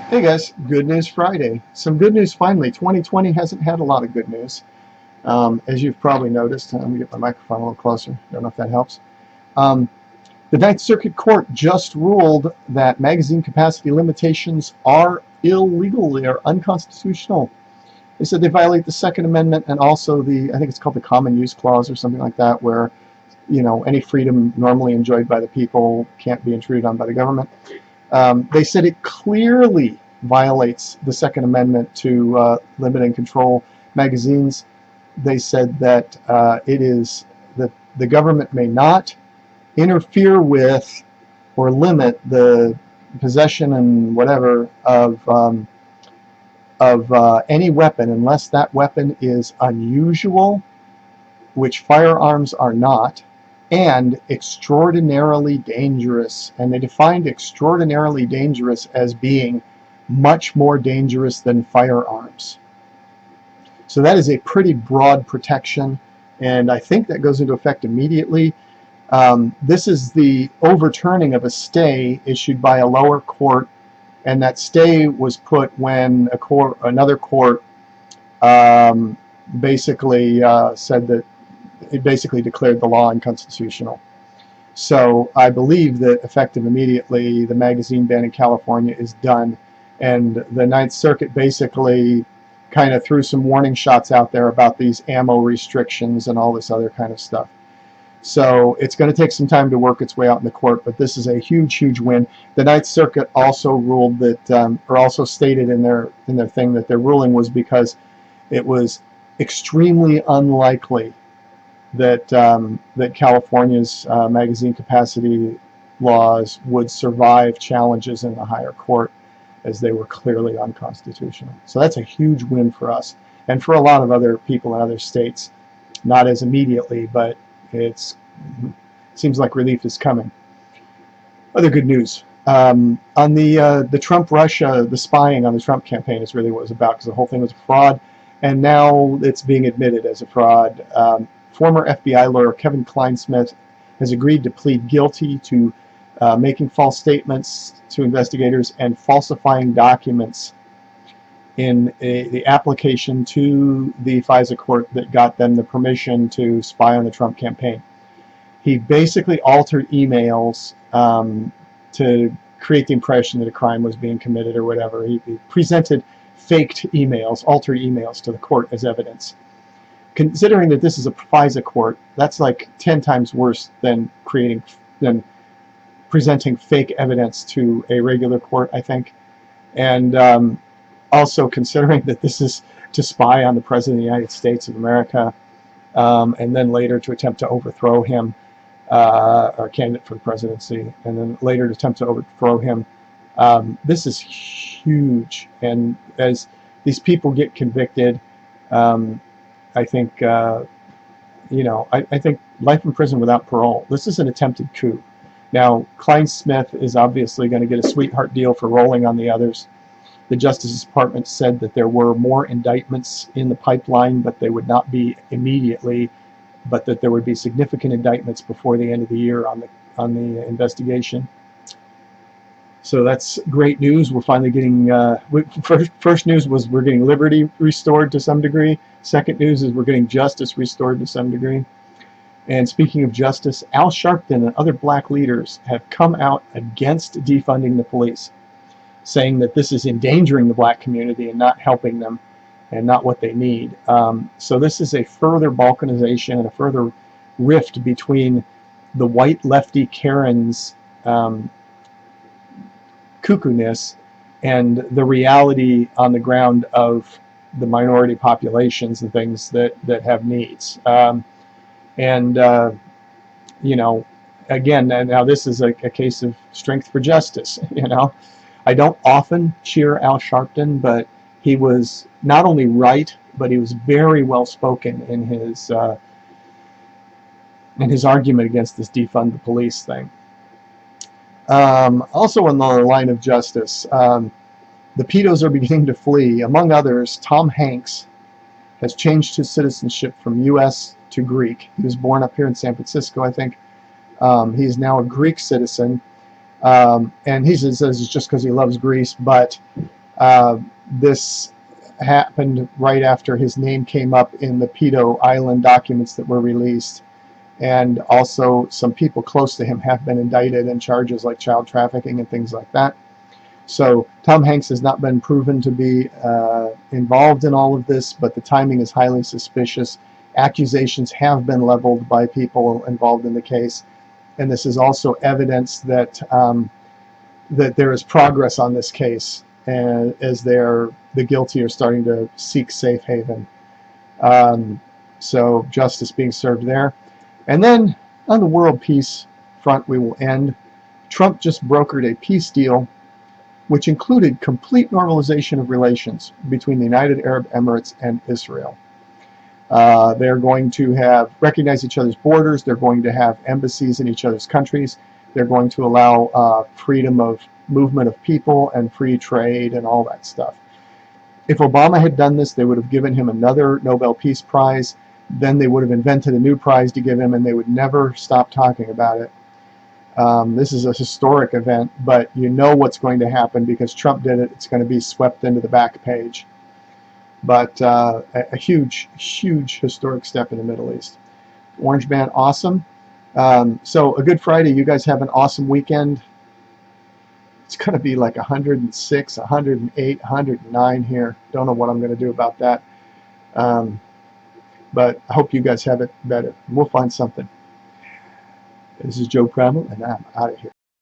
Hey guys, Good News Friday. Some good news finally. 2020 hasn't had a lot of good news. As you've probably noticed, let me get my microphone a little closer. Don't know if that helps. Um, the Ninth Circuit Court just ruled that magazine capacity limitations are illegal. They are unconstitutional. They said they violate the Second Amendment and also I think it's called the Common Use Clause or something like that, where, any freedom normally enjoyed by the people can't be intruded on by the government. They said it clearly violates the Second Amendment to limit and control magazines. They said that it is that the government may not interfere with or limit the possession and whatever of any weapon unless that weapon is unusual, which firearms are not, and extraordinarily dangerous. And they defined extraordinarily dangerous as being much more dangerous than firearms. So that is a pretty broad protection, and I think that goes into effect immediately. This is the overturning of a stay issued by a lower court, and that stay was put when another court basically said that it basically declared the law unconstitutional. So I believe that effective immediately, the magazine ban in California is done, and the Ninth Circuit basically kind of threw some warning shots out there about these ammo restrictions and all this other kind of stuff. So it's going to take some time to work its way out in the court, but this is a huge, huge win. The Ninth Circuit also ruled that, or also stated in their thing that their ruling was because it was extremely unlikely that that California's magazine capacity laws would survive challenges in the higher court, as they were clearly unconstitutional. So that's a huge win for us and for a lot of other people in other states. Not as immediately, but it seems like relief is coming. Other good news. On the Trump-Russia, the spying on the Trump campaign is really what it was about, because the whole thing was a fraud, and now it's being admitted as a fraud. Former FBI lawyer Kevin Clinesmith has agreed to plead guilty to making false statements to investigators and falsifying documents in the application to the FISA court that got them the permission to spy on the Trump campaign. He basically altered emails to create the impression that a crime was being committed or whatever. He presented faked emails, altered emails to the court as evidence. Considering that this is a FISA court, that's like 10 times worse than presenting fake evidence to a regular court, I think. And also considering that this is to spy on the President of the United States of America, and then later to attempt to overthrow him, or candidate for the presidency, and then later to attempt to overthrow him. This is huge, and as these people get convicted, I think I think life in prison without parole. This is an attempted coup. Now, Clinesmith is obviously going to get a sweetheart deal for rolling on the others. The Justice Department said that there were more indictments in the pipeline, but they would not be immediately, but that there would be significant indictments before the end of the year on the investigation. So that's great news. We're finally getting, first news was we're getting liberty restored to some degree. Second news is we're getting justice restored to some degree. And speaking of justice, Al Sharpton and other black leaders have come out against defunding the police, saying that this is endangering the black community and not helping them and not what they need. So this is a further balkanization and a further rift between the white lefty Karens' cuckoo-ness and the reality on the ground of the minority populations and things that have needs. Again, now this is a case of strength for justice. I don't often cheer Al Sharpton, but he was not only right, but he was very well spoken in his argument against this defund the police thing. Also on the line of justice, the pedos are beginning to flee. Among others, Tom Hanks has changed his citizenship from U.S. to Greek. He was born up here in San Francisco, I think. He's now a Greek citizen. And he says it's just because he loves Greece, but This happened right after his name came up in the Pedo Island documents that were released. And also some people close to him have been indicted in charges like child trafficking and things like that. So Tom Hanks has not been proven to be involved in all of this, but the timing is highly suspicious. Accusations have been leveled by people involved in the case, and this is also evidence that that there is progress on this case, and as the guilty are starting to seek safe haven. So justice being served there. And then on the world peace front, we will end. Trump just brokered a peace deal which included complete normalization of relations between the United Arab Emirates and Israel. They're going to recognize each other's borders. They're going to have embassies in each other's countries. They're going to allow freedom of movement of people and free trade and all that stuff. If Obama had done this, they would have given him another Nobel Peace Prize. Then they would have invented a new prize to give him, and they would never stop talking about it. This is a historic event, but you know what's going to happen because Trump did it. It's going to be swept into the back page. But a huge, huge historic step in the Middle East. Orange Man, awesome. So a good Friday. You guys have an awesome weekend. It's going to be like 106, 108, 109 here. Don't know what I'm going to do about that. But I hope you guys have it better. We'll find something. This is Joe Pramel, and I'm out of here.